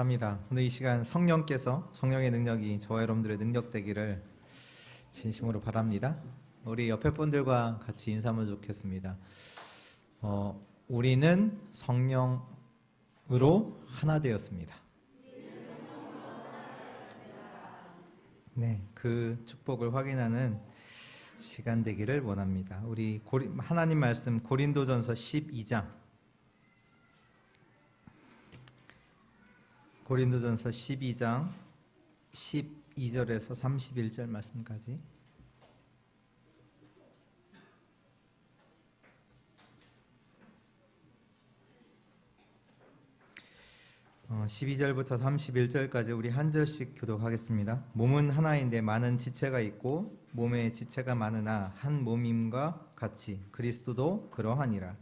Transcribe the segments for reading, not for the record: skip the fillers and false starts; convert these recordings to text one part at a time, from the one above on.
감사합니다. 오늘 이 시간 성령께서 성령의 능력이 저와 여러분들의 능력 되기를 진심으로 바랍니다. 우리 옆에 분들과 같이 인사하면 좋겠습니다. 우리는 성령으로 하나 되었습니다. 네, 그 축복을 확인하는 시간 되기를 원합니다. 우리 하나님 말씀 고린도전서 12장 고린도전서 12장 12절에서 31절 말씀까지 12절부터 31절까지 우리 한 절씩 교독하겠습니다. 몸은 하나인데 많은 지체가 있고 몸에 지체가 많으나 한 몸임과 같이 그리스도도 그러하니라.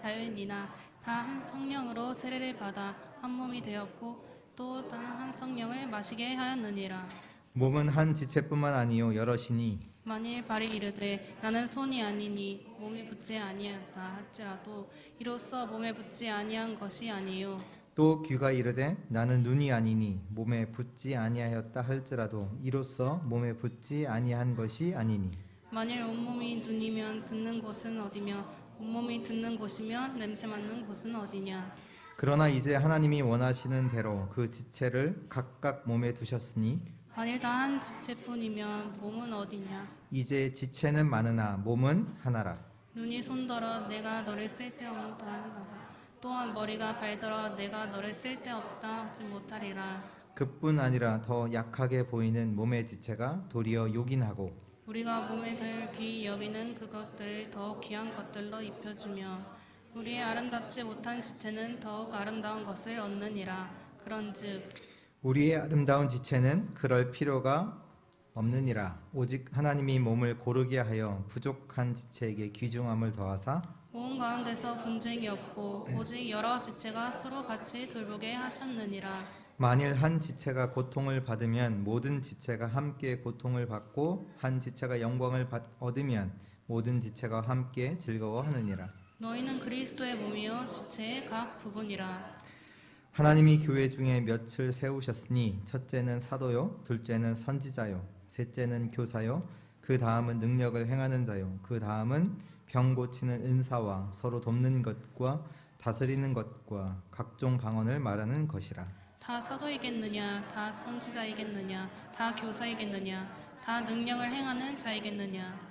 자유인이나 다 한 성령으로 세례를 받아 한 몸이 되었고 또 다 한 성령을 마시게 하였느니라. 몸은 한 지체뿐만 아니요 여럿이니 만일 발이 이르되 나는 손이 아니니 몸에 붙지 아니하다 할지라도 이로써 몸에 붙지 아니한 것이 아니요. 또 귀가 이르되 나는 눈이 아니니 몸에 붙지 아니하였다 할지라도 이로써 몸에 붙지 아니한 것이 아니니 만일 온몸이 눈이면 듣는 곳은 어디며 온몸이 듣는 곳이면 냄새 맡는 곳은 어디냐. 그러나 이제 하나님이 원하시는 대로 그 지체를 각각 몸에 두셨으니 만일 다 한 지체뿐이면 몸은 어디냐. 이제 지체는 많으나 몸은 하나라. 눈이 손더러 내가 너를 쓸데없다 한다. 또한 머리가 발더러 내가 너를 쓸데없다 하지 못하리라. 그뿐 아니라 더 약하게 보이는 몸의 지체가 도리어 요긴하고 우리가 몸에 덜 귀히 여기는 그것들을 더욱 귀한 것들로 입혀주며 우리의 아름답지 못한 지체는 더욱 아름다운 것을 얻느니라. 그런즉 우리의 아름다운 지체는 그럴 필요가 없느니라. 오직 하나님이 몸을 고르게 하여 부족한 지체에게 귀중함을 더하사 몸 가운데서 분쟁이 없고 오직 여러 지체가 서로 같이 돌보게 하셨느니라. 만일 한 지체가 고통을 받으면 모든 지체가 함께 고통을 받고 한 지체가 영광을 얻으면 모든 지체가 함께 즐거워하느니라. 너희는 그리스도의 몸이요 지체의 각 부분이라. 하나님이 교회 중에 몇을 세우셨으니 첫째는 사도요, 둘째는 선지자요, 셋째는 교사요, 그 다음은 능력을 행하는 자요, 그 다음은 병 고치는 은사와 서로 돕는 것과 다스리는 것과 각종 방언을 말하는 것이라. 다 사도이겠느냐, 다 선지자이겠느냐, 다 교사이겠느냐, 다 능력을 행하는 자이겠느냐.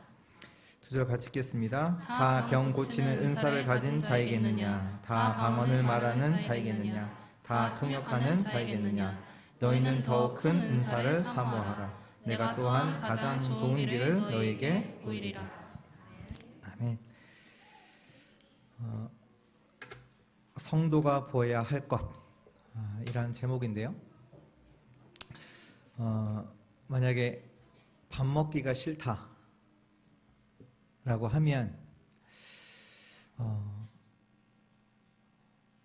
두 절 같이 읽겠습니다. 다 병 고치는 은사를 가진 자이겠느냐, 다 방언을 말하는 자이겠느냐, 다 통역하는 자이겠느냐. 너희는 더 큰 은사를 사모하라. 내가 또한 가장 좋은 길을 너희에게 보이리라. 아멘. 성도가 보아야 할 것. 이라는 제목인데요. 만약에 밥 먹기가 싫다라고 하면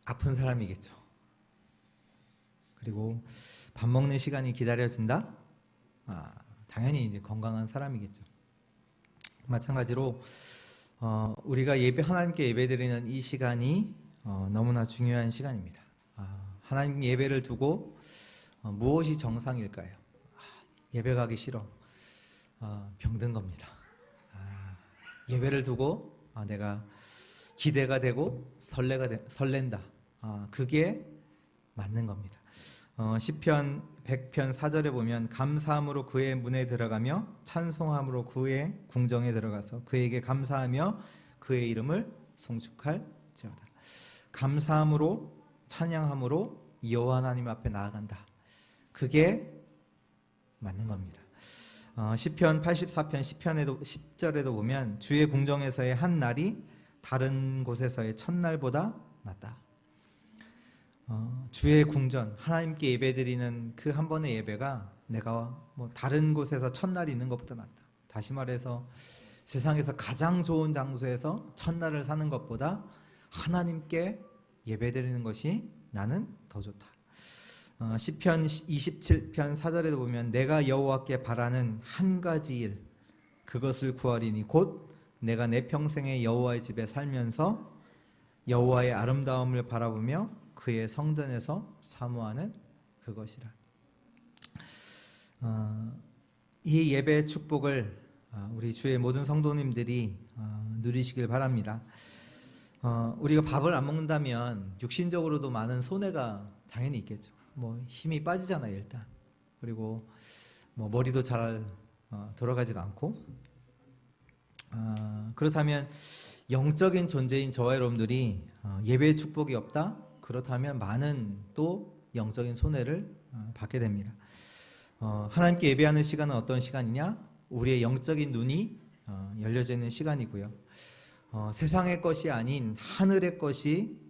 아픈 사람이겠죠. 그리고 밥 먹는 시간이 기다려진다? 당연히 이제 건강한 사람이겠죠. 마찬가지로 우리가 하나님께 예배드리는 이 시간이 너무나 중요한 시간입니다. 하나님 예배를 두고 무엇이 정상일까요? 예배 가기 싫어. 병든 겁니다. 예배를 두고 내가 기대가 되고 설렌다. 그게 맞는 겁니다. 시편 100편 4절에 보면 감사함으로 그의 문에 들어가며 찬송함으로 그의 궁정에 들어가서 그에게 감사하며 그의 이름을 송축할지어다. 감사함으로 찬양함으로 여호와 하나님 앞에 나아간다. 그게 맞는 겁니다. 시편 84편 10절에도 보면 주의 궁정에서의 한 날이 다른 곳에서의 첫날보다 낫다. 주의 궁전, 하나님께 예배드리는 그 한 번의 예배가 내가 다른 곳에서 첫날이 있는 것보다 낫다. 다시 말해서 세상에서 가장 좋은 장소에서 첫날을 사는 것보다 하나님께 예배드리는 것이 나는 더 좋다. 시편 27편 4절에도 보면 내가 여호와께 바라는 한 가지 일 그것을 구하리니 곧 내가 내 평생에 여호와의 집에 살면서 여호와의 아름다움을 바라보며 그의 성전에서 사모하는 그것이라. 이 예배의 축복을 우리 주의 모든 성도님들이 누리시길 바랍니다. 우리가 밥을 안 먹는다면 육신적으로도 많은 손해가 당연히 있겠죠. 뭐 힘이 빠지잖아요, 일단. 그리고 뭐 머리도 잘 돌아가지도 않고. 그렇다면 영적인 존재인 저와 여러분들이 예배의 축복이 없다? 그렇다면 많은 또 영적인 손해를 받게 됩니다. 하나님께 예배하는 시간은 어떤 시간이냐? 우리의 영적인 눈이 열려져 있는 시간이고요. 세상의 것이 아닌 하늘의 것이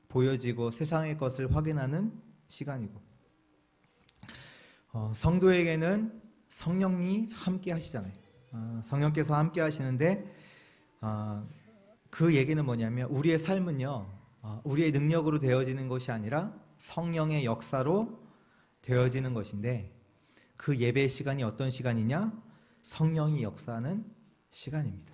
보여지고 세상의 것을 확인하는 시간이고, 성도에게는 성령이 함께 하시잖아요. 성령께서 함께 하시는데 그 얘기는 뭐냐면 우리의 삶은요, 우리의 능력으로 되어지는 것이 아니라 성령의 역사로 되어지는 것인데, 그 예배 시간이 어떤 시간이냐? 성령이 역사하는 시간입니다.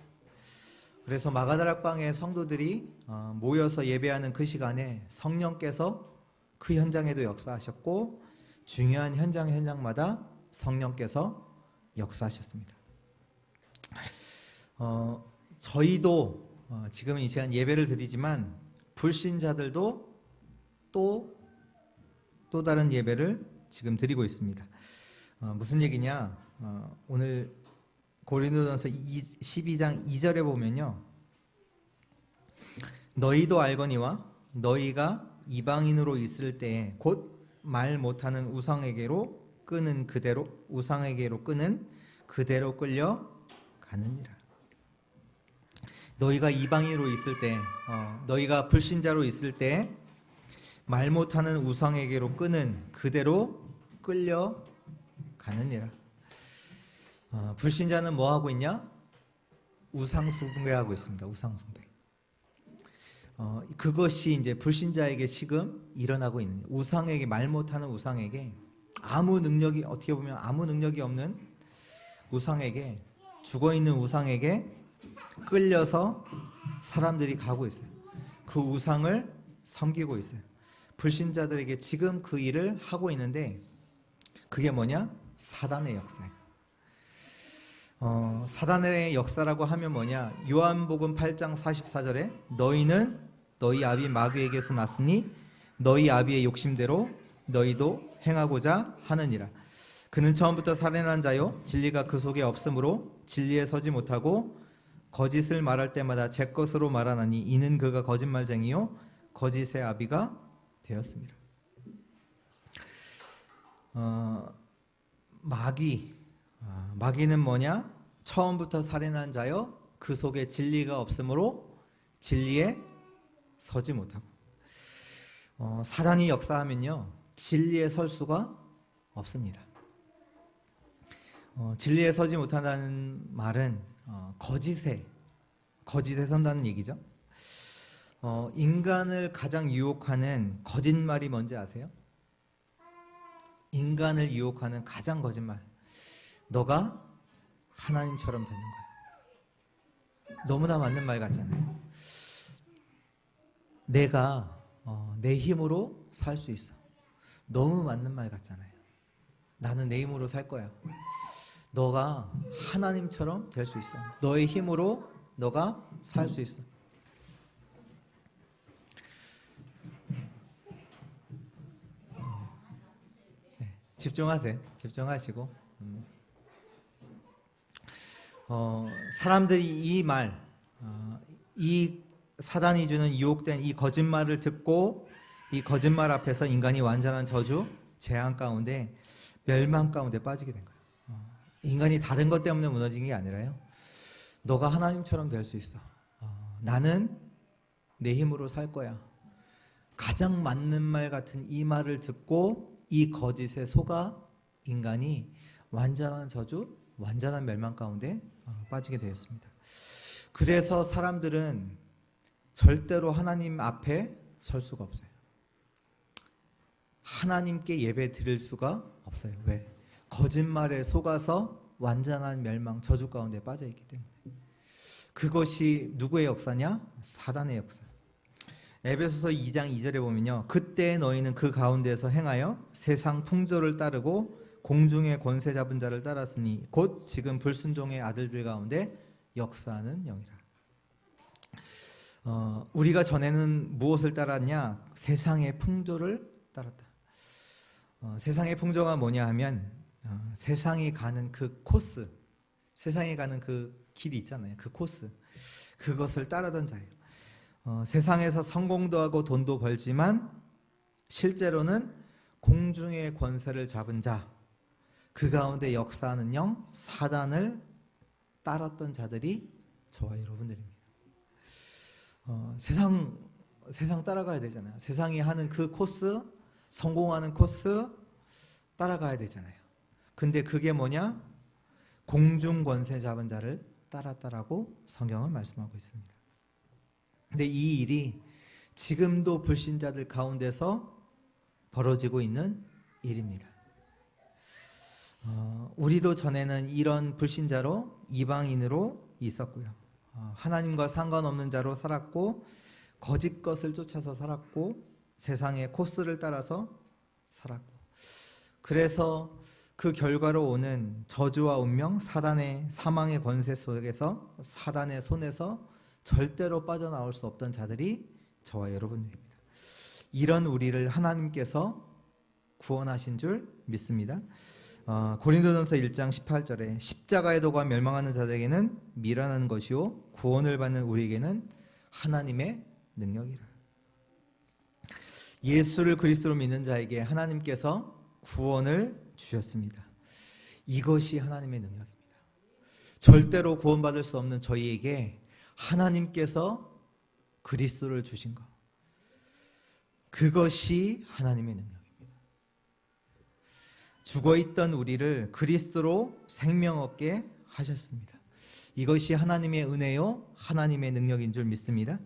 그래서 마가다락방의 성도들이 모여서 예배하는 그 시간에 성령께서 그 현장에도 역사하셨고, 중요한 현장마다 성령께서 역사하셨습니다. 저희도 지금 이 시간 예배를 드리지만 불신자들도 또 다른 예배를 지금 드리고 있습니다. 무슨 얘기냐? 오늘 고린도전서 12장 2절에 보면요, 너희도 알거니와 너희가 이방인으로 있을 때에 곧 말 못하는 우상에게로 끄는 그대로 끌려 가느니라. 너희가 이방인으로 있을 때, 너희가 불신자로 있을 때 말 못하는 우상에게로 끄는 그대로 끌려 가느니라. 불신자는 뭐 하고 있냐? 우상 숭배하고 있습니다. 우상 숭배. 그것이 이제 불신자에게 지금 일어나고 있는, 우상에게, 말 못하는 우상에게, 아무 능력이, 어떻게 보면 아무 능력이 없는 우상에게, 죽어있는 우상에게 끌려서 사람들이 가고 있어요. 그 우상을 섬기고 있어요. 불신자들에게 지금 그 일을 하고 있는데, 그게 뭐냐? 사단의 역사예요. 사단의 역사라고 하면 뭐냐? 요한복음 8장 44절에 너희는 너희 아비 마귀에게서 났으니 너희 아비의 욕심대로 너희도 행하고자 하느니라. 그는 처음부터 살인한 자요, 진리가 그 속에 없으므로 진리에 서지 못하고 거짓을 말할 때마다 제 것으로 말하나니 이는 그가 거짓말쟁이요 거짓의 아비가 되었습니다. 마귀는 뭐냐? 처음부터 살인한 자요, 그 속에 진리가 없으므로 진리에 서지 못하고. 사단이 역사하면요, 진리에 설 수가 없습니다. 진리에 서지 못한다는 말은 거짓에 선다는 얘기죠. 인간을 가장 유혹하는 거짓말이 뭔지 아세요? 인간을 유혹하는 가장 거짓말, 너가 하나님처럼 되는 거야. 너무나 맞는 말 같잖아요. 내가 내 힘으로 살 수 있어. 너무 맞는 말 같잖아요. 나는 내 힘으로 살 거야. 너가 하나님처럼 될 수 있어. 너의 힘으로 너가 살 수 있어. 네, 집중하시고. 사람들이 이 말, 이 사단이 주는 유혹된 이 거짓말을 듣고 이 거짓말 앞에서 인간이 완전한 저주, 재앙 가운데, 멸망 가운데 빠지게 된 거예요. 인간이 다른 것 때문에 무너진 게 아니라요, 너가 하나님처럼 될 수 있어. 나는 내 힘으로 살 거야. 가장 맞는 말 같은 이 말을 듣고 이 거짓에 속아 인간이 완전한 저주, 완전한 멸망 가운데 빠지게 되었습니다. 그래서 사람들은 절대로 하나님 앞에 설 수가 없어요. 하나님께 예배 드릴 수가 없어요. 왜? 거짓말에 속아서 완전한 멸망, 저주 가운데 빠져 있기 때문에. 그것이 누구의 역사냐? 사단의 역사. 에베소서 2장 2절에 보면요. 그때 너희는 그 가운데서 행하여 세상 풍조를 따르고 공중의 권세 잡은 자를 따랐으니 곧 지금 불순종의 아들들 가운데 역사하는 영이라. 우리가 전에는 무엇을 따랐냐? 세상의 풍조를 따랐다. 세상의 풍조가 뭐냐 하면 세상이 가는 그 코스, 세상에 가는 그 길이 있잖아요. 그 코스, 그것을 따르던 자예요. 세상에서 성공도 하고 돈도 벌지만 실제로는 공중의 권세를 잡은 자, 그 가운데 역사하는 영, 사단을 따랐던 자들이 저와 여러분들입니다. 세상 따라가야 되잖아요. 세상이 하는 그 코스, 성공하는 코스 따라가야 되잖아요. 근데 그게 뭐냐? 공중 권세 잡은 자를 따랐다라고 성경은 말씀하고 있습니다. 근데 이 일이 지금도 불신자들 가운데서 벌어지고 있는 일입니다. 우리도 전에는 이런 불신자로 이방인으로 있었고요. 하나님과 상관없는 자로 살았고 거짓 것을 쫓아서 살았고 세상의 코스를 따라서 살았고 그래서 그 결과로 오는 저주와 운명, 사단의 사망의 권세 속에서 사단의 손에서 절대로 빠져나올 수 없던 자들이 저와 여러분들입니다. 이런 우리를 하나님께서 구원하신 줄 믿습니다. 고린도전서 1장 18절에 십자가의 도가 멸망하는 자들에게는 미련한 것이요 구원을 받는 우리에게는 하나님의 능력이라. 예수를 그리스도로 믿는 자에게 하나님께서 구원을 주셨습니다. 이것이 하나님의 능력입니다. 절대로 구원받을 수 없는 저희에게 하나님께서 그리스도를 주신 것, 그것이 하나님의 능력입니다. 죽어있던 우리를 그리스도로 생명 얻게 하셨습니다. 이것이 하나님의 은혜요 하나님의 능력인 줄 믿습니다.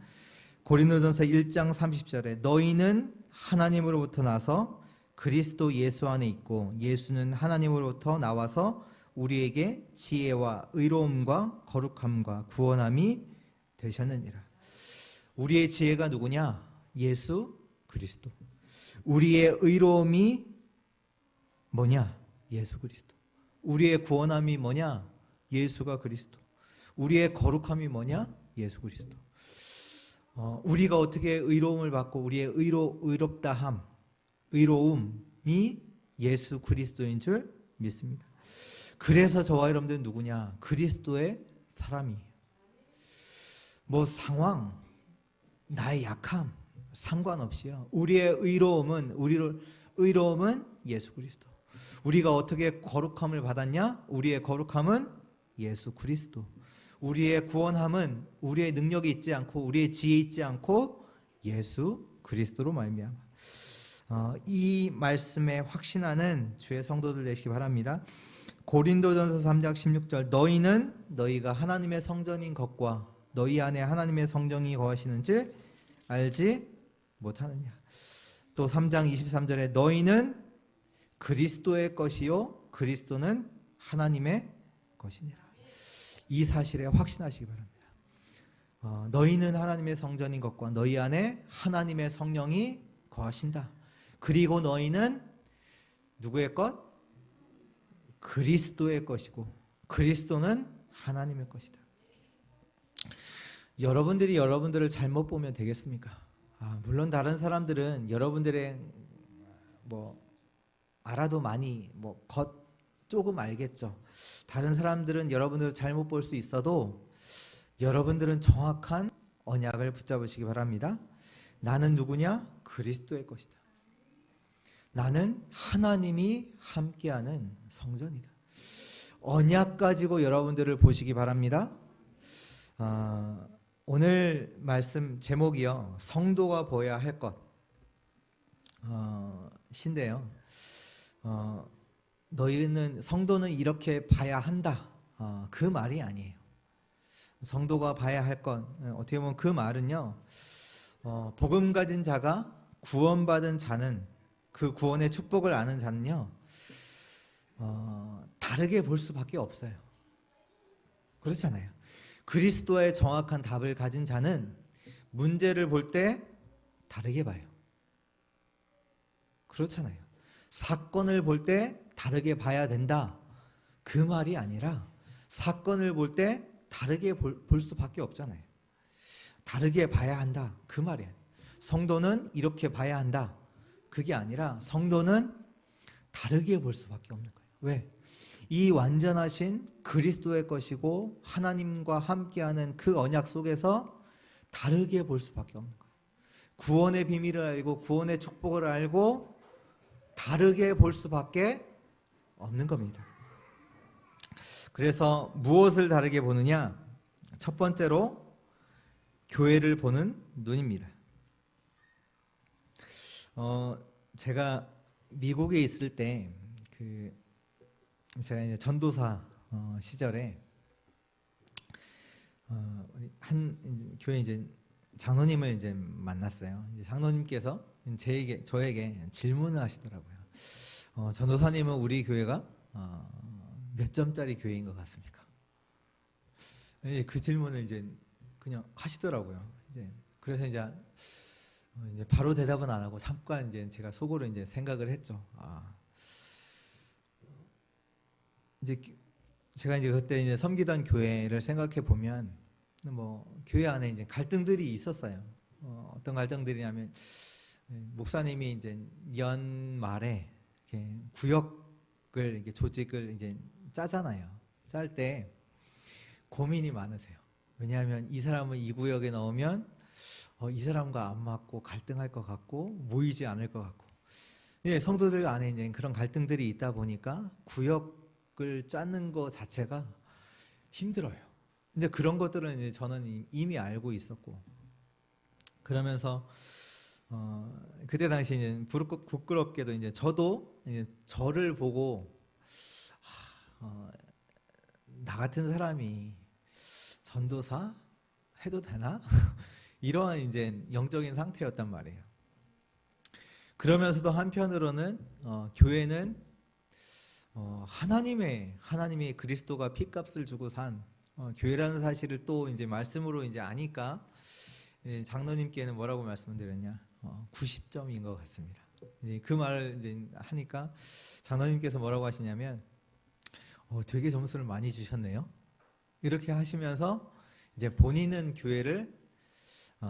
고린도전서 1장 30절에 너희는 하나님으로부터 나서 그리스도 예수 안에 있고 예수는 하나님으로부터 나와서 우리에게 지혜와 의로움과 거룩함과 구원함이 되셨느니라. 우리의 지혜가 누구냐? 예수 그리스도. 우리의 의로움이 뭐냐? 예수 그리스도. 우리의 구원함이 뭐냐? 예수가 그리스도. 우리의 거룩함이 뭐냐? 예수 그리스도. 우리가 어떻게 의로움을 받고 우리의 의롭다함, 의로움이 예수 그리스도인 줄 믿습니다. 그래서 저와 여러분들은 누구냐? 그리스도의 사람이에요. 뭐 상황, 나의 약함 상관없이요. 우리의 의로움은 예수 그리스도. 우리가 어떻게 거룩함을 받았냐? 우리의 거룩함은 예수 그리스도. 우리의 구원함은 우리의 능력이 있지 않고 우리의 지혜 있지 않고 예수 그리스도로 말미암아. 이 말씀에 확신하는 주의 성도들 되시기 바랍니다. 고린도전서 3장 16절 너희는 너희가 하나님의 성전인 것과 너희 안에 하나님의 성령이 거하시는지 알지 못하느냐. 또 3장 23절에 너희는 그리스도의 것이요 그리스도는 하나님의 것이니라. 이 사실에 확신하시기 바랍니다. 너희는 하나님의 성전인 것과 너희 안에 하나님의 성령이 거하신다. 그리고 너희는 누구의 것? 그리스도의 것이고 그리스도는 하나님의 것이다. 여러분들이 여러분들을 잘못 보면 되겠습니까? 물론 다른 사람들은 여러분들의 알아도 많이 조금 알겠죠. 다른 사람들은 여러분들을 잘못 볼 수 있어도 여러분들은 정확한 언약을 붙잡으시기 바랍니다. 나는 누구냐? 그리스도의 것이다. 나는 하나님이 함께하는 성전이다. 언약 가지고 여러분들을 보시기 바랍니다. 오늘 말씀 제목이요. 성도가 보아야 할 것. 신데요. 너희는 성도는 이렇게 봐야 한다. 그 말이 아니에요. 성도가 봐야 할 것. 어떻게 보면 그 말은요. 복음 가진 자가 구원받은 자는 그 구원의 축복을 아는 자는요. 다르게 볼 수밖에 없어요. 그렇잖아요. 그리스도의 정확한 답을 가진 자는 문제를 볼 때 다르게 봐요. 그렇잖아요. 사건을 볼 때 다르게 봐야 된다. 그 말이 아니라 사건을 볼 때 다르게 볼 수밖에 없잖아요. 다르게 봐야 한다. 그 말이에요. 성도는 이렇게 봐야 한다. 그게 아니라 성도는 다르게 볼 수밖에 없는 거예요. 왜? 이 완전하신 그리스도의 것이고 하나님과 함께하는 그 언약 속에서 다르게 볼 수밖에 없는 거예요. 구원의 비밀을 알고 구원의 축복을 알고 다르게 볼 수밖에 없는 겁니다. 그래서 무엇을 다르게 보느냐? 첫 번째로 교회를 보는 눈입니다. 제가 미국에 있을 때 제가 이제 전도사 시절에 한 교회 이제 장로님을 이제 만났어요. 이제 장로님께서 저에게 질문을 하시더라고요. 전도사님은 우리 교회가 몇 점짜리 교회인 것 같습니까? 그 질문을 이제 그냥 하시더라고요. 그래서 이제 바로 대답은 안 하고 잠깐 이제 제가 속으로 이제 생각을 했죠. 이제 제가 이제 그때 이제 섬기던 교회를 생각해 보면 뭐 교회 안에 이제 갈등들이 있었어요. 어떤 갈등들이냐면 목사님이 이제 연말에 이렇게 구역을 이렇게 조직을 이제 짜잖아요. 짤 때 고민이 많으세요. 왜냐하면 이 사람을 이 구역에 넣으면 이 사람과 안 맞고 갈등할 것 같고 모이지 않을 것 같고. 성도들 안에 이제 그런 갈등들이 있다 보니까 구역을 짜는 것 자체가 힘들어요. 이제 그런 것들은 이제 저는 이미 알고 있었고, 그러면서 그때 당시 이제 부끄럽게도 이제 저도 이제 저를 보고 나 같은 사람이 전도사 해도 되나? 이러한 이제 영적인 상태였단 말이에요. 그러면서도 한편으로는 교회는 하나님의 그리스도가 피값을 주고 산 교회라는 사실을 또 이제 말씀으로 이제 아니까 장로님께는 뭐라고 말씀드렸냐? 90점인 것 같습니다. 그 말을 이제 하니까 장로님께서 뭐라고 하시냐면 되게 점수를 많이 주셨네요. 이렇게 하시면서 이제 본인은 교회를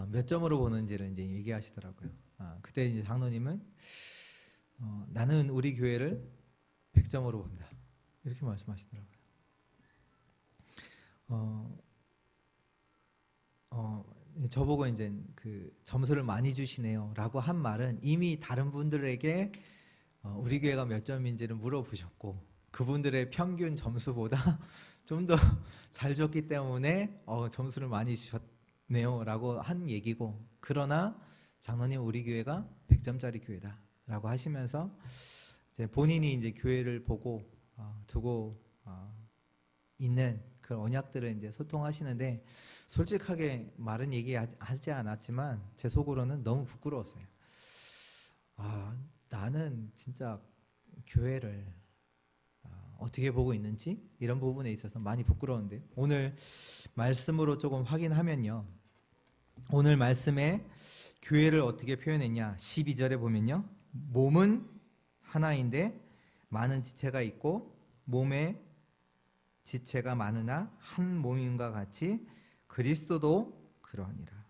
몇 점으로 보는지를 이제 얘기하시더라고요. 그때 이제 장로님은 나는 우리 교회를 100점으로 본다. 이렇게 말씀하시더라고요. 저보고 이제 그 점수를 많이 주시네요라고 한 말은 이미 다른 분들에게 우리 교회가 몇 점인지를 물어보셨고 그분들의 평균 점수보다 좀 더 잘 줬기 때문에 점수를 많이 주셨네요라고 한 얘기고, 그러나 장로님 우리 교회가 100점짜리 교회다라고 하시면서 이제 본인이 이제 교회를 보고 두고 있는 그 언약들을 이제 소통하시는데 솔직하게 말은 얘기하지 않았지만 제 속으로는 너무 부끄러웠어요. 나는 진짜 교회를 어떻게 보고 있는지 이런 부분에 있어서 많이 부끄러운데, 오늘 말씀으로 조금 확인하면요, 오늘 말씀에 교회를 어떻게 표현했냐, 12절에 보면요, 몸은 하나인데 많은 지체가 있고 몸에 지체가 많으나 한 몸임과 같이 그리스도도 그러하니라.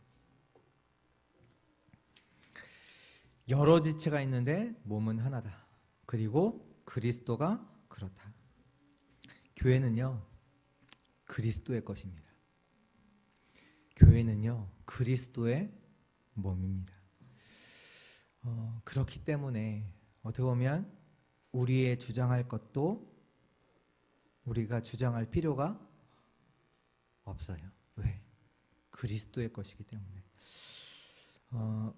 여러 지체가 있는데 몸은 하나다. 그리고 그리스도가 그렇다. 교회는요, 그리스도의 것입니다. 교회는요, 그리스도의 몸입니다. 그렇기 때문에 어떻게 보면 우리의 주장할 것도 우리가 주장할 필요가 없어요. 왜? 그리스도의 것이기 때문에.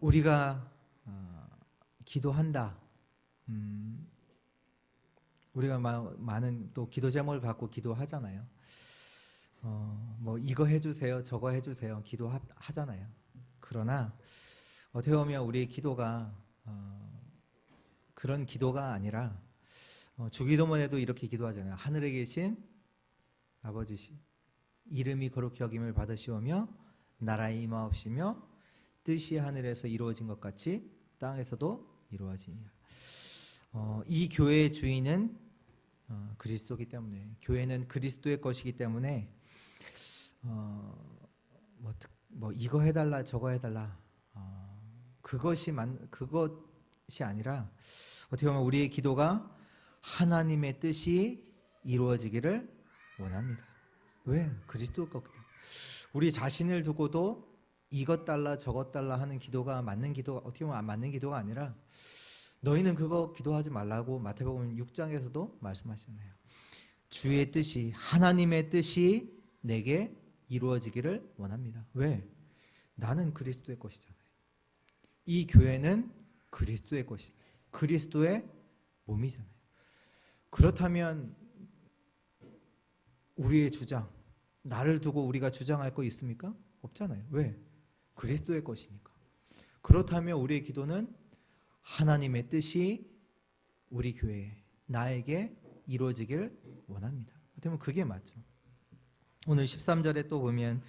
우리가 기도한다. 우리가 많은 또 기도 제목을 갖고 기도하잖아요. 뭐 이거 해주세요, 저거 해주세요, 기도하잖아요. 그러나 어떻게 보면 우리의 기도가 그런 기도가 아니라 주기도문에도 이렇게 기도하잖아요. 하늘에 계신 아버지 이름이 거룩히 여김을 받으시오며 나라의 임하옵시며 뜻이 하늘에서 이루어진 것 같이 땅에서도 이루어지니라. 이 교회의 주인은 그리스도이기 때문에, 교회는 그리스도의 것이기 때문에 뭐 이거 해달라 저거 해달라 그것이 아니라 어떻게 보면 우리의 기도가 하나님의 뜻이 이루어지기를 원합니다. 왜? 그리스도 거거든요. 우리 자신을 두고도 이것 달라 저것 달라 하는 기도가 맞는 기도가, 어떻게 보면 맞는 기도가 아니라, 너희는 그거 기도하지 말라고 마태복음 6장에서도 말씀하시잖아요. 주의 뜻이, 하나님의 뜻이 내게 이루어지기를 원합니다. 왜? 나는 그리스도의 것이잖아요. 이 교회는 그리스도의 것이잖아요. 그리스도의 몸이잖아요. 그렇다면 우리의 주장, 나를 두고 우리가 주장할 거 있습니까? 없잖아요. 왜? 그리스도의 것이니까. 그렇다면 우리의 기도는 하나님의 뜻이 우리 교회에, 나에게 이루어지기를 원합니다. 그렇다면 그게 맞죠. 오늘 13절에 또 보면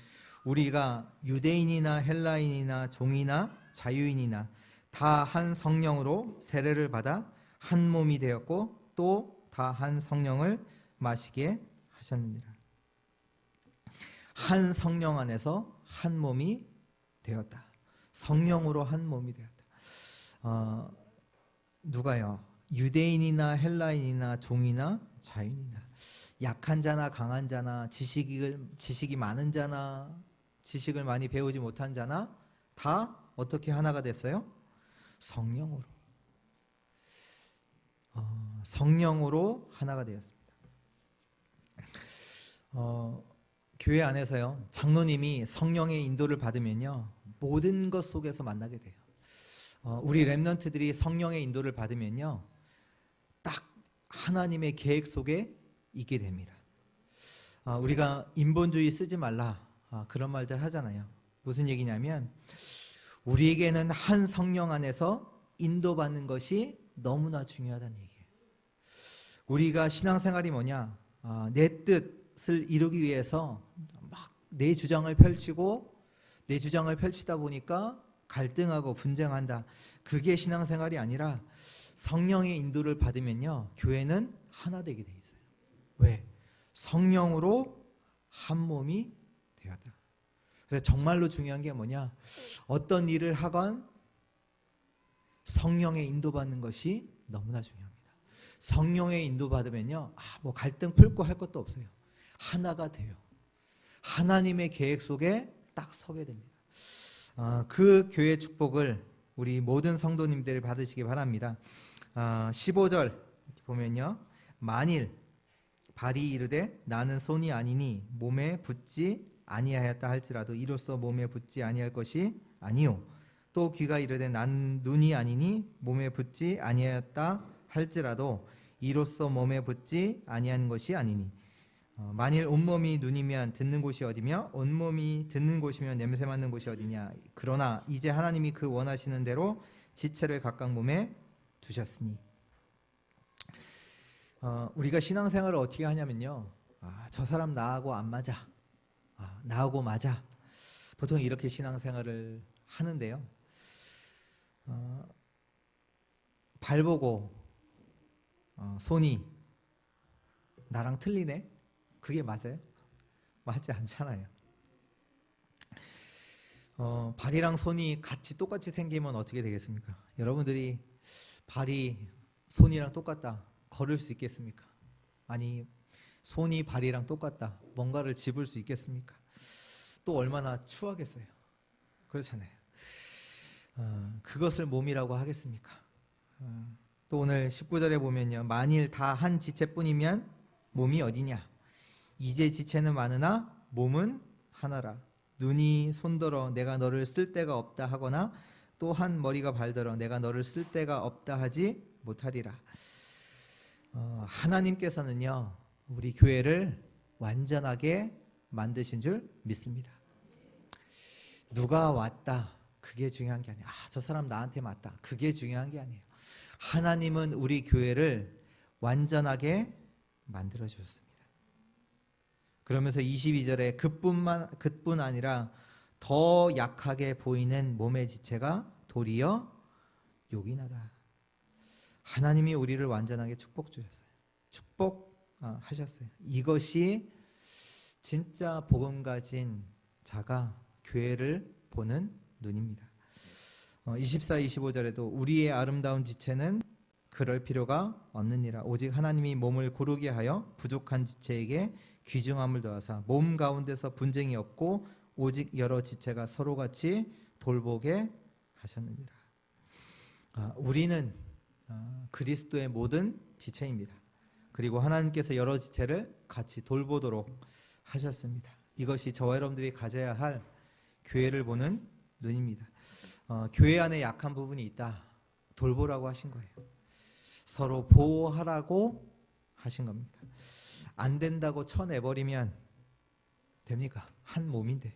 우리가 유대인이나 헬라인이나 종이나 자유인이나 다 한 성령으로 세례를 받아 한 몸이 되었고 또 다 한 성령을 마시게 하셨느니라. 한 성령 안에서 한 몸이 되었다. 성령으로 한 몸이 되었다. 누가요? 유대인이나 헬라인이나 종이나 자유인이나, 약한 자나 강한 자나 지식이 많은 자나 지식을 많이 배우지 못한 자나 다 어떻게 하나가 됐어요? 성령으로 하나가 되었습니다. 교회 안에서요, 장로님이 성령의 인도를 받으면요, 모든 것 속에서 만나게 돼요. 우리 렘넌트들이 성령의 인도를 받으면요, 딱 하나님의 계획 속에 있게 됩니다. 우리가 인본주의 쓰지 말라, 그런 말들 하잖아요. 무슨 얘기냐면, 우리에게는 한 성령 안에서 인도받는 것이 너무나 중요하다는 얘기예요. 우리가 신앙생활이 뭐냐, 내 뜻을 이루기 위해서 막 내 주장을 펼치고, 내 주장을 펼치다 보니까 갈등하고 분쟁한다. 그게 신앙생활이 아니라 성령의 인도를 받으면요, 교회는 하나 되게 돼 있어요. 왜? 성령으로 한 몸이 되었다. 그래서 정말로 중요한 게 뭐냐, 어떤 일을 하건 성령의 인도받는 것이 너무나 중요합니다. 성령의 인도받으면요, 뭐 갈등 풀고 할 것도 없어요. 하나가 돼요. 하나님의 계획 속에 딱 서게 됩니다. 그 교회 축복을 우리 모든 성도님들이 받으시기 바랍니다. 15절 보면요, 만일 발이 이르되 나는 손이 아니니 몸에 붙지 아니하였다 할지라도 이로써 몸에 붙지 아니할 것이 아니요, 또 귀가 이르되 난 눈이 아니니 몸에 붙지 아니하였다 할지라도 이로써 몸에 붙지 아니하는 것이 아니니, 만일 온몸이 눈이면 듣는 곳이 어디며 온몸이 듣는 곳이면 냄새 맡는 곳이 어디냐. 그러나 이제 하나님이 그 원하시는 대로 지체를 각각 몸에 두셨으니. 우리가 신앙생활을 어떻게 하냐면요, 저 사람 나하고 안 맞아, 나하고 맞아, 보통 이렇게 신앙생활을 하는데요, 발 보고 손이 나랑 틀리네? 그게 맞아요? 맞지 않잖아요. 발이랑 손이 같이 똑같이 생기면 어떻게 되겠습니까? 여러분들이 발이 손이랑 똑같다 걸을 수 있겠습니까? 아니, 손이 발이랑 똑같다 뭔가를 집을 수 있겠습니까? 또 얼마나 추하겠어요. 그렇잖아요. 그것을 몸이라고 하겠습니까? 또 오늘 19절에 보면요, 만일 다 한 지체뿐이면 몸이 어디냐. 이제 지체는 많으나 몸은 하나라. 눈이 손더러 내가 너를 쓸 데가 없다 하거나 또한 머리가 발더러 내가 너를 쓸 데가 없다 하지 못하리라. 하나님께서는요, 우리 교회를 완전하게 만드신 줄 믿습니다. 누가 왔다 그게 중요한 게 아니에요. 저 사람 나한테 맞다 그게 중요한 게 아니에요. 하나님은 우리 교회를 완전하게 만들어 주셨습니다. 그러면서 22절에 그뿐 아니라 더 약하게 보이는 몸의 지체가 도리어 요긴하다. 하나님이 우리를 완전하게 축복 주셨어요. 축복하셨어요. 이것이 진짜 복음 가진 자가 교회를 보는 눈입니다. 24, 25절에도 우리의 아름다운 지체는 그럴 필요가 없느니라. 오직 하나님이 몸을 고르게 하여 부족한 지체에게 귀중함을 더하사 몸 가운데서 분쟁이 없고 오직 여러 지체가 서로같이 돌보게 하셨느니라. 우리는 그리스도의 모든 지체입니다. 그리고 하나님께서 여러 지체를 같이 돌보도록 하셨습니다. 이것이 저와 여러분들이 가져야 할 교회를 보는 눈입니다. 교회 안에 약한 부분이 있다. 돌보라고 하신 거예요. 서로 보호하라고 하신 겁니다. 안 된다고 쳐내버리면 됩니까? 한 몸인데.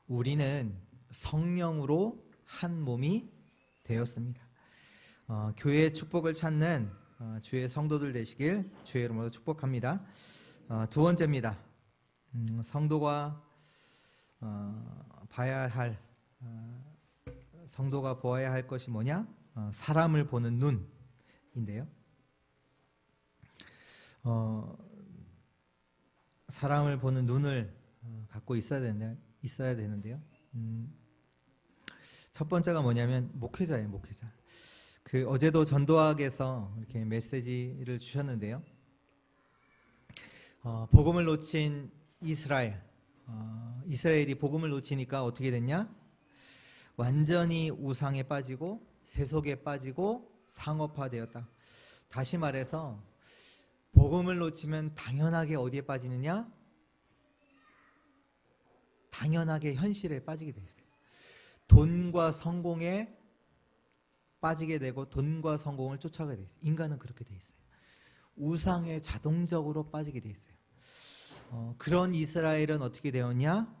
우리는 성령으로 한 몸이 되었습니다. 교회의 축복을 찾는 주의 성도들 되시길 주의 이름으로 축복합니다. 두 번째입니다. 성도가 보아야 할 것이 뭐냐? 사람을 보는 눈인데요. 사람을 보는 눈을 갖고 있어야 되는데요. 첫 번째가 뭐냐면 목회자예요. 목회자. 어제도 전도학에서 이렇게 메시지를 주셨는데요. 복음을 놓친 이스라엘이 복음을 놓치니까 어떻게 됐냐? 완전히 우상에 빠지고 세속에 빠지고 상업화되었다. 다시 말해서 복음을 놓치면 당연하게 어디에 빠지느냐? 당연하게 현실에 빠지게 되어 있어요. 돈과 성공에 빠지게 되고 돈과 성공을 쫓아가게 되어 있어요. 인간은 그렇게 되어 있어요. 우상에 자동적으로 빠지게 되어 있어요. 그런 이스라엘은 어떻게 되었냐?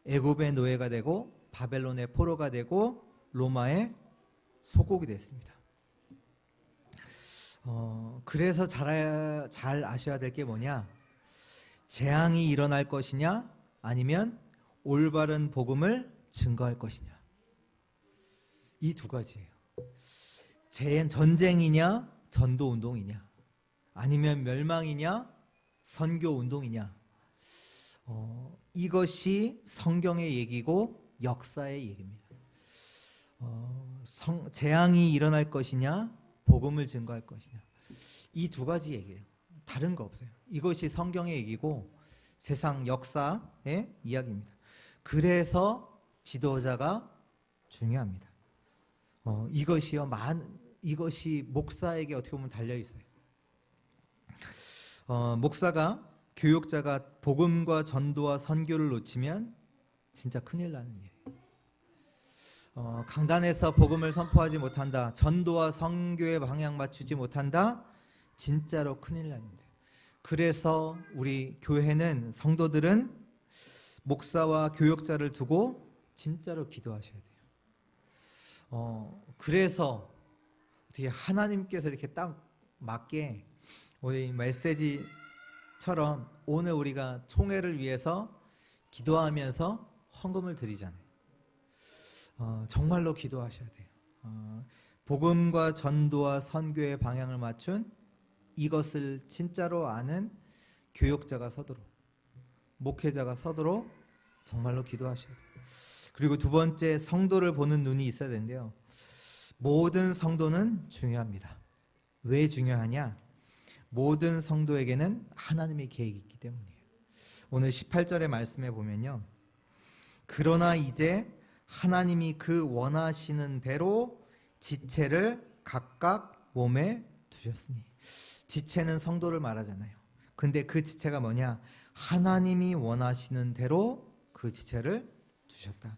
애굽의 노예가 되고 바벨론의 포로가 되고 로마의 속국이 됐습니다. 그래서 잘 아셔야 될 게 뭐냐? 재앙이 일어날 것이냐? 아니면 올바른 복음을 증거할 것이냐? 이 두 가지예요. 전쟁이냐? 전도 운동이냐? 아니면 멸망이냐? 선교 운동이냐? 이것이 성경의 얘기고 역사의 얘기입니다. 재앙이 일어날 것이냐? 복음을 증거할 것이냐? 이 두 가지 얘기예요. 다른 거 없어요. 이것이 성경의 얘기고 세상 역사의 이야기입니다. 그래서 지도자가 중요합니다. 이것이 목사에게 어떻게 보면 달려 있어요. 목사가 교육자가 복음과 전도와 선교를 놓치면 진짜 큰일 나는 일이에요. 강단에서 복음을 선포하지 못한다, 전도와 선교의 방향 맞추지 못한다, 진짜로 큰일 납니다. 그래서 우리 교회는 성도들은 목사와 교육자를 두고 진짜로 기도하셔야 돼요. 그래서 어떻게 하나님께서 이렇게 딱 맞게 우리 메시지처럼 오늘 우리가 총회를 위해서 기도하면서 헌금을 드리잖아요. 정말로 기도하셔야 돼요. 복음과 전도와 선교의 방향을 맞춘 이것을 진짜로 아는 교육자가 서도록, 목회자가 서도록 정말로 기도하셔야 돼요. 그리고 두 번째, 성도를 보는 눈이 있어야 되는데요. 모든 성도는 중요합니다. 왜 중요하냐? 모든 성도에게는 하나님의 계획이 있기 때문이에요. 오늘 18절의 말씀에 보면요. 그러나 이제 하나님이 그 원하시는 대로 지체를 각각 몸에 두셨으니. 지체는 성도를 말하잖아요. 근데 그 지체가 뭐냐? 하나님이 원하시는 대로 그 지체를 두셨다.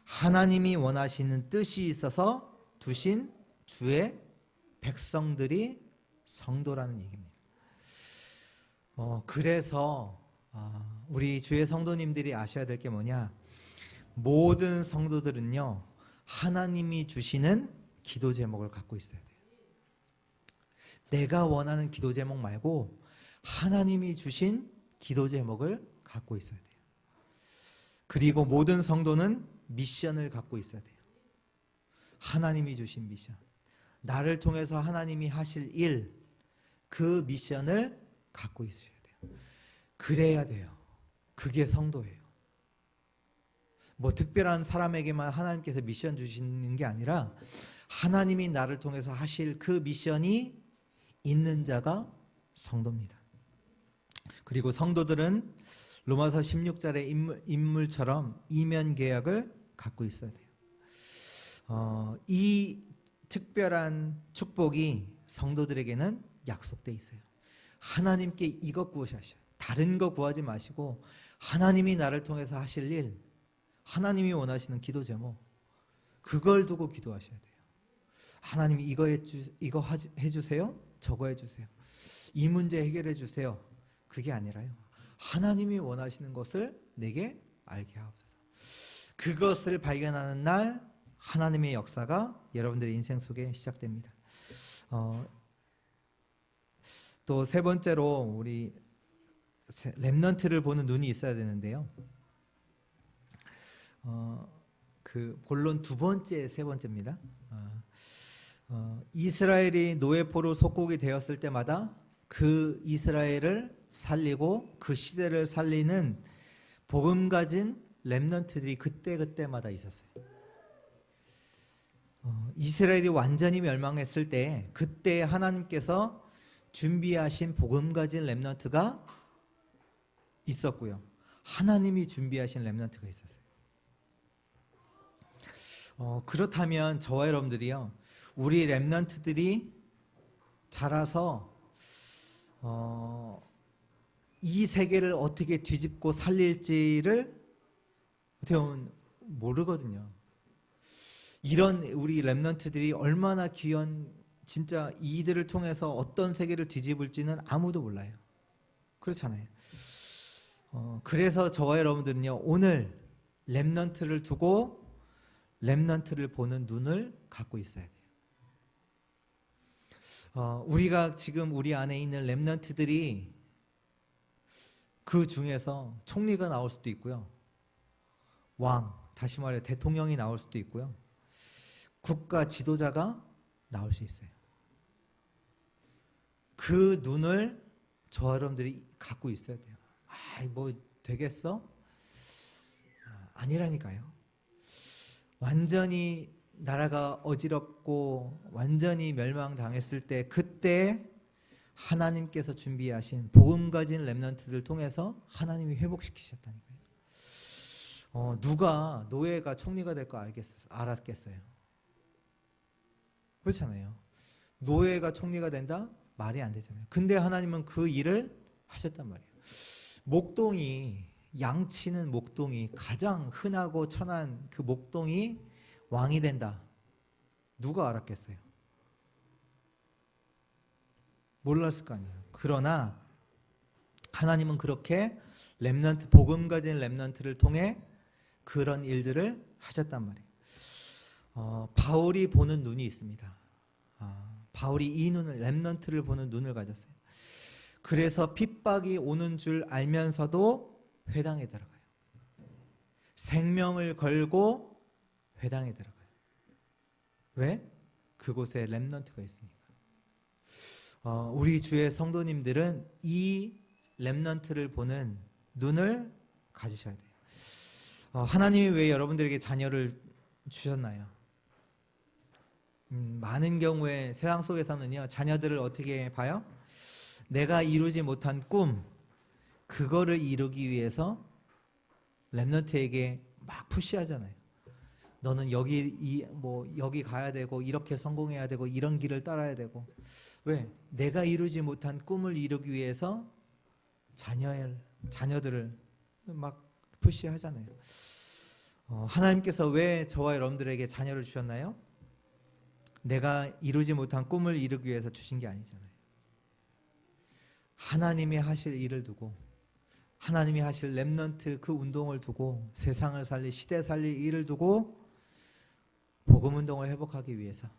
하나님이 원하시는 뜻이 있어서 두신 주의 백성들이 성도라는 얘기입니다. 그래서 우리 주의 성도님들이 아셔야 될 게 뭐냐? 모든 성도들은요, 하나님이 주시는 기도 제목을 갖고 있어야 돼요. 내가 원하는 기도 제목 말고 하나님이 주신 기도 제목을 갖고 있어야 돼요. 그리고 모든 성도는 미션을 갖고 있어야 돼요. 하나님이 주신 미션. 나를 통해서 하나님이 하실 일, 그 미션을 갖고 있어야 돼요. 그래야 돼요. 그게 성도예요. 뭐 특별한 사람에게만 하나님께서 미션 주시는 게 아니라 하나님이 나를 통해서 하실 그 미션이 있는 자가 성도입니다. 그리고 성도들은 로마서 16절의 인물처럼 이면 계약을 갖고 있어야 돼요. 이 특별한 축복이 성도들에게는 약속돼 있어요. 하나님께 이것 구하셔야 돼요. 다른 거 구하지 마시고 하나님이 나를 통해서 하실 일, 하나님이 원하시는 기도 제목, 그걸 두고 기도하셔야 돼요. 하나님이 이거 해주세요, 저거 해주세요, 이 문제 해결해 주세요. 그게 아니라요, 하나님이 원하시는 것을 내게 알게 하옵소서. 그것을 발견하는 날 하나님의 역사가 여러분들의 인생 속에 시작됩니다. 또 세 번째로 우리 렘넌트를 보는 눈이 있어야 되는데요. 그 본론 두 번째, 세 번째입니다. 이스라엘이 노예포로 속국이 되었을 때마다 그 이스라엘을 살리고 그 시대를 살리는 복음 가진 렘넌트들이 그때마다 있었어요. 이스라엘이 완전히 멸망했을 때 그때 하나님께서 준비하신 복음 가진 렘넌트가 있었고요, 하나님이 준비하신 렘넌트가 있었어요. 그렇다면 저와 여러분들이요, 우리 렘넌트들이 자라서 이 세계를 어떻게 뒤집고 살릴지를 어떻게 보면 모르거든요. 이런 우리 렘넌트들이 얼마나 귀한, 진짜 이들을 통해서 어떤 세계를 뒤집을지는 아무도 몰라요. 그렇잖아요. 그래서 저와 여러분들은요, 오늘 렘넌트를 두고 렘넌트를 보는 눈을 갖고 있어야 돼요. 우리가 지금 우리 안에 있는 렘넌트들이 그 중에서 총리가 나올 수도 있고요, 왕, 다시 말해 대통령이 나올 수도 있고요, 국가 지도자가 나올 수 있어요. 그 눈을 저와 여러분들이 갖고 있어야 돼요. 뭐 되겠어? 아니라니까요. 완전히 나라가 어지럽고 완전히 멸망당했을 때 그때 하나님께서 준비하신 복음 가진 렘넌트들 통해서 하나님이 회복시키셨다니까요. 누가 노예가 총리가 될 거 알았겠어요? 그렇잖아요. 노예가 총리가 된다? 말이 안 되잖아요. 근데 하나님은 그 일을 하셨단 말이에요. 목동이, 양치는 목동이, 가장 흔하고 천한 그 목동이 왕이 된다. 누가 알았겠어요? 몰랐을 거 아니에요. 그러나 하나님은 그렇게 렘넌트, 복음 가진 렘넌트를 통해 그런 일들을 하셨단 말이에요. 바울이 보는 눈이 있습니다. 바울이 이 눈을, 렘넌트를 보는 눈을 가졌어요. 그래서 핍박이 오는 줄 알면서도 회당에 들어가요. 생명을 걸고 회당에 들어가요. 왜? 그곳에 렘넌트가 있으니까. 우리 주의 성도님들은 이 렘넌트를 보는 눈을 가지셔야 돼요. 하나님이 왜 여러분들에게 자녀를 주셨나요? 많은 경우에 세상 속에서는요, 자녀들을 어떻게 봐요? 내가 이루지 못한 꿈, 그거를 이루기 위해서 렘넌트에게 막 푸시하잖아요. 너는 여기 가야 되고, 이렇게 성공해야 되고, 이런 길을 따라야 되고. 왜? 내가 이루지 못한 꿈을 이루기 위해서 자녀들을 막 푸시하잖아요. 하나님께서 왜 저와 여러분들에게 자녀를 주셨나요? 내가 이루지 못한 꿈을 이루기 위해서 주신 게 아니잖아요. 하나님이 하실 일을 두고, 하나님이 하실 렘넌트 그 운동을 두고, 세상을 살릴, 시대 살릴 일을 두고 복음 운동을 회복하기 위해서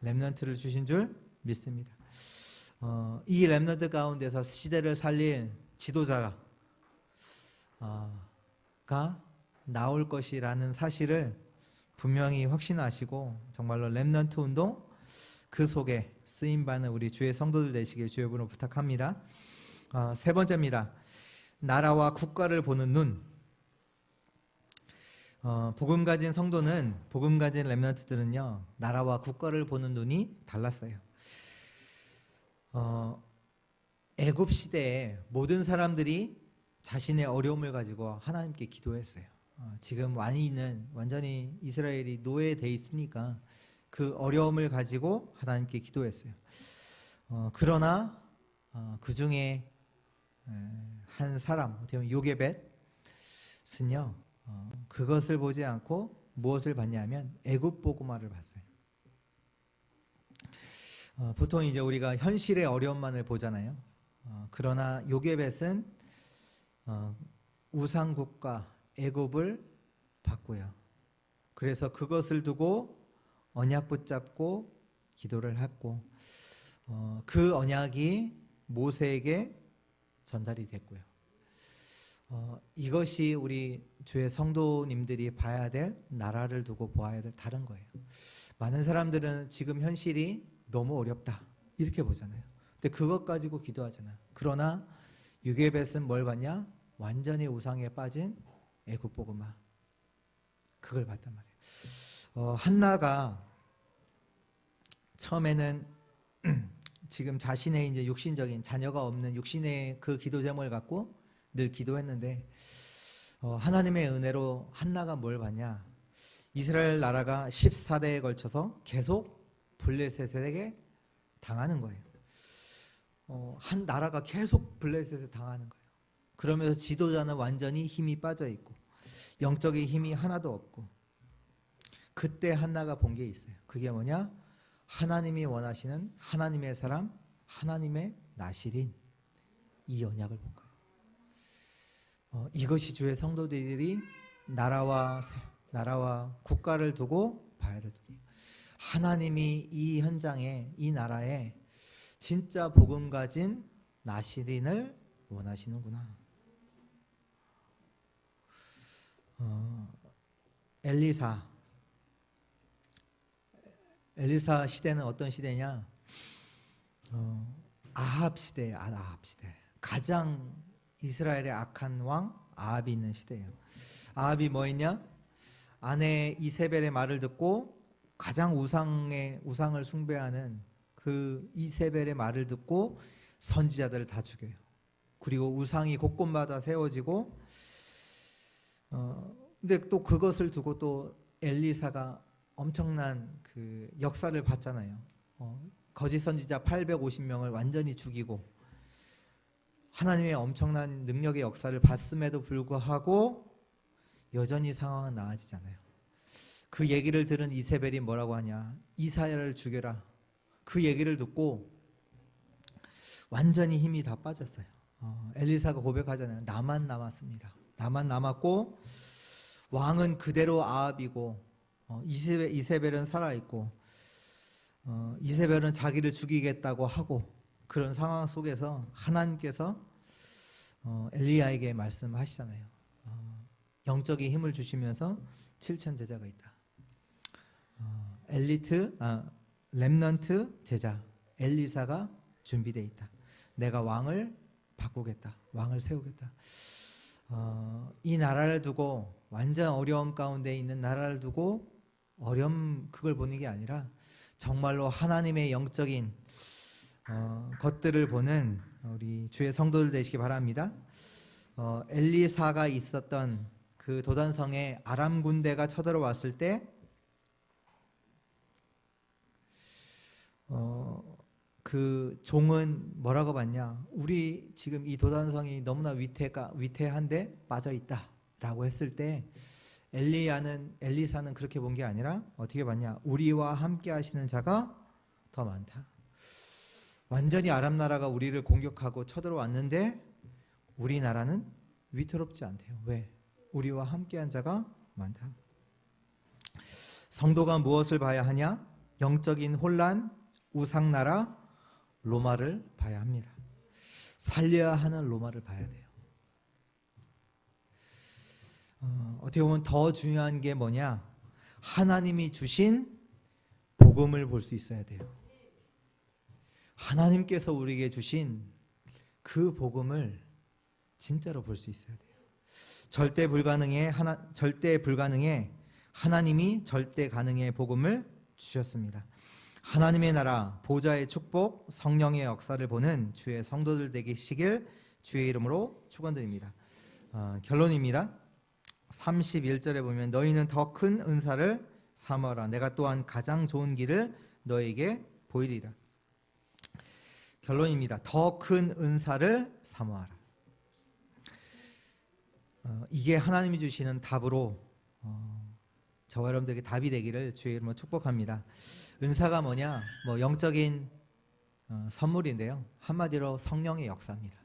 렘넌트를 주신 줄 믿습니다. 이 렘넌트 가운데서 시대를 살릴 지도자가 나올 것이라는 사실을 분명히 확신하시고 정말로 렘넌트 운동 그 속에 쓰임받는 우리 주의 성도들 되시길 주의 이름으로 부탁합니다. 세 번째입니다. 나라와 국가를 보는 눈. 복음 가진 성도는, 복음 가진 렘넌트들은요, 나라와 국가를 보는 눈이 달랐어요. 애굽 시대에 모든 사람들이 자신의 어려움을 가지고 하나님께 기도했어요. 지금 완전히 이스라엘이 노예돼 있으니까 그 어려움을 가지고 하나님께 기도했어요. 그러나 그 중에 한 사람, 어떻게 보면 요게벳은요, 그것을 보지 않고 무엇을 봤냐면 애굽 복음화를 봤어요. 보통 이제 우리가 현실의 어려움만을 보잖아요. 그러나 요게벳은 우상국가 애굽을 봤고요. 그래서 그것을 두고 언약 붙잡고 기도를 했고, 그 언약이 모세에게 전달이 됐고요. 이것이 우리 주의 성도님들이 봐야 될, 나라를 두고 보아야 될 다른 거예요. 많은 사람들은 지금 현실이 너무 어렵다 이렇게 보잖아요. 근데 그것 가지고 기도하잖아요. 그러나 요게벳은 뭘 봤냐? 완전히 우상에 빠진 애굽 복음화, 그걸 봤단 말이에요. 한나가 처음에는 지금 자신의 이제 육신적인 자녀가 없는 육신의 그 기도 제목을 갖고 늘 기도했는데, 하나님의 은혜로 한나가 뭘 봤냐? 이스라엘 나라가 14대에 걸쳐서 계속 블레셋에게 당하는 거예요. 한 나라가 계속 블레셋에 당하는 거예요. 그러면서 지도자는 완전히 힘이 빠져 있고 영적인 힘이 하나도 없고, 그때 한나가 본 게 있어요. 그게 뭐냐? 하나님이 원하시는 하나님의 사람, 하나님의 나실인 이 언약을 본 거예요. 이것이 주의 성도들이 나라와 국가를 두고 봐야 될 뿐이에요. 하나님이 이 현장에, 이 나라에 진짜 복음 가진 나실인을 원하시는구나. 엘리사 시대는 어떤 시대냐? 아합 시대예요. 아합 시대. 가장 이스라엘의 악한 왕 아합이 있는 시대예요. 아합이 뭐 했냐? 아내 이세벨의 말을 듣고 가장 우상을 숭배하는 그 이세벨의 말을 듣고 선지자들을 다 죽여요. 그리고 우상이 곳곳마다 세워지고, 근데 또 그것을 두고 또 엘리사가 엄청난 그 역사를 봤잖아요. 거짓 선지자 850명을 완전히 죽이고 하나님의 엄청난 능력의 역사를 봤음에도 불구하고 여전히 상황은 나아지잖아요. 그 얘기를 들은 이세벨이 뭐라고 하냐? 이사야를 죽여라. 그 얘기를 듣고 완전히 힘이 다 빠졌어요. 엘리사가 고백하잖아요. 나만 남았습니다. 나만 남았고 왕은 그대로 아합이고, 이세벨은 살아있고, 이세벨은 자기를 죽이겠다고 하고, 그런 상황 속에서 하나님께서 엘리야에게 말씀하시잖아요. 영적인 힘을 주시면서 7천 제자가 있다. 렘넌트 제자 엘리사가 준비되어 있다. 내가 왕을 바꾸겠다. 왕을 세우겠다. 이 나라를 두고, 완전 어려움 가운데 있는 나라를 두고 그걸 보는 게 아니라 정말로 하나님의 영적인 것들을 보는 우리 주의 성도들 되시기 바랍니다. 엘리사가 있었던 그 도단성에 아람 군대가 쳐들어왔을 때 그 종은 뭐라고 봤냐? 우리 지금 이 도단성이 너무나 위태한데 빠져 있다라고 했을 때 엘리사는 그렇게 본 게 아니라 어떻게 봤냐? 우리와 함께 하시는 자가 더 많다. 완전히 아람 나라가 우리를 공격하고 쳐들어왔는데 우리나라는 위태롭지 않대요. 왜? 우리와 함께한 자가 많다. 성도가 무엇을 봐야 하냐? 영적인 혼란, 우상나라, 로마를 봐야 합니다. 살려야 하는 로마를 봐야 돼요. 어떻게 보면 더 중요한 게 뭐냐? 하나님이 주신 복음을 볼 수 있어야 돼요. 하나님께서 우리에게 주신 그 복음을 진짜로 볼 수 있어야 돼요. 절대 불가능에 하나님이 절대 가능의 복음을 주셨습니다. 하나님의 나라, 보좌의 축복, 성령의 역사를 보는 주의 성도들 되시길 주의 이름으로 축원드립니다. 결론입니다. 31절에 보면 너희는 더 큰 은사를 사모하라. 내가 또한 가장 좋은 길을 너에게 보이리라. 결론입니다. 더 큰 은사를 사모하라. 이게 하나님이 주시는 답으로 저와 여러분들에게 답이 되기를 주의 이름으로 축복합니다. 은사가 뭐냐? 영적인 선물인데요. 한마디로 성령의 역사입니다.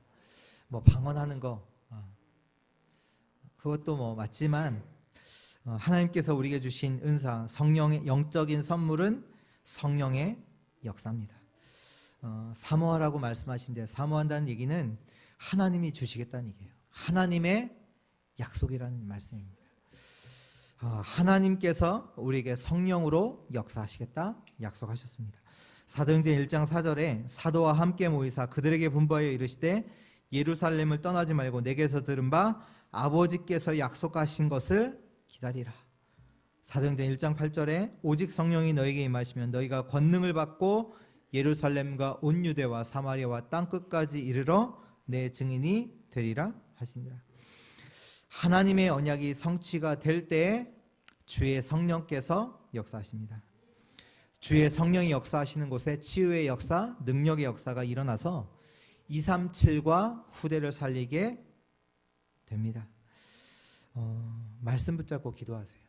방언하는 거 그것도 맞지만 하나님께서 우리에게 주신 은사, 성령의 영적인 선물은 성령의 역사입니다. 사모하라고 말씀하신데 사모한다는 얘기는 하나님이 주시겠다는 얘기예요. 하나님의 약속이라는 말씀입니다. 하나님께서 우리에게 성령으로 역사하시겠다 약속하셨습니다. 사도행전 1장 4절에 사도와 함께 모이사 그들에게 분부하여 이르시되 예루살렘을 떠나지 말고 내게서 들은 바 아버지께서 약속하신 것을 기다리라. 사도행전 1장 8절에 오직 성령이 너에게 임하시면 너희가 권능을 받고 예루살렘과 온 유대와 사마리아와 땅 끝까지 이르러 내 증인이 되리라 하시니라. 하나님의 언약이 성취가 될 때에 주의 성령께서 역사하십니다. 주의 성령이 역사하시는 곳에 치유의 역사, 능력의 역사가 일어나서 237과 후대를 살리게 됩니다. 말씀 붙잡고 기도하세요.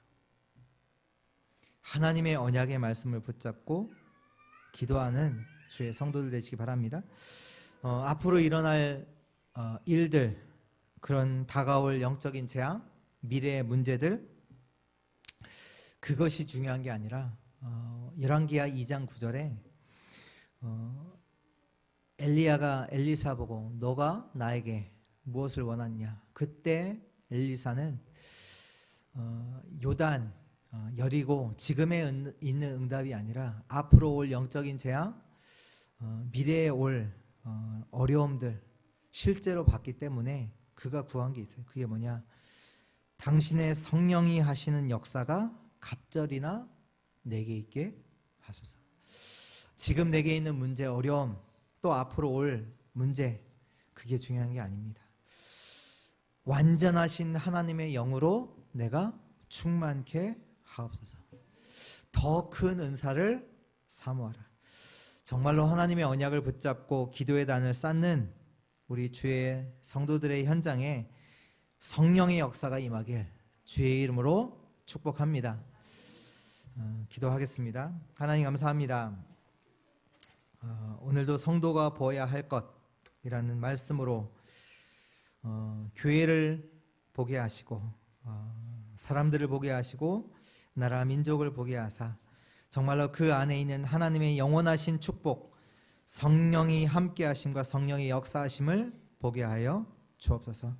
하나님의 언약의 말씀을 붙잡고 기도하는 주의 성도들 되시기 바랍니다. 앞으로 일어날 일들, 그런 다가올 영적인 재앙, 미래의 문제들, 그것이 중요한 게 아니라 열왕기하 2장 9절에 엘리야가 엘리사 보고 너가 나에게 무엇을 원하냐? 그때 엘리사는 요단, 여리고 지금에 있는 응답이 아니라 앞으로 올 영적인 재앙, 미래에 올 어려움들 실제로 봤기 때문에 그가 구한 게 있어요. 그게 뭐냐? 당신의 성령이 하시는 역사가 갑절이나 내게 있게 하소서. 지금 내게 있는 문제, 어려움, 또 앞으로 올 문제, 그게 중요한 게 아닙니다. 완전하신 하나님의 영으로 내가 충만케 하옵소서. 더 큰 은사를 사모하라. 정말로 하나님의 언약을 붙잡고 기도의 단을 쌓는 우리 주의 성도들의 현장에 성령의 역사가 임하길 주의 이름으로 축복합니다. 기도하겠습니다. 하나님 감사합니다. 오늘도 성도가 보아야 할 것이라는 말씀으로 교회를 보게 하시고 사람들을 보게 하시고 나라 민족을 보게 하사 정말로 그 안에 있는 하나님의 영원하신 축복, 성령이 함께 하심과 성령의 역사하심을 보게 하여 주옵소서.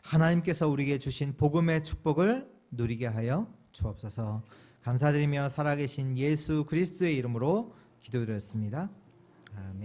하나님께서 우리에게 주신 복음의 축복을 누리게 하여 주옵소서. 감사드리며 살아계신 예수 그리스도의 이름으로 기도드렸습니다. 아멘.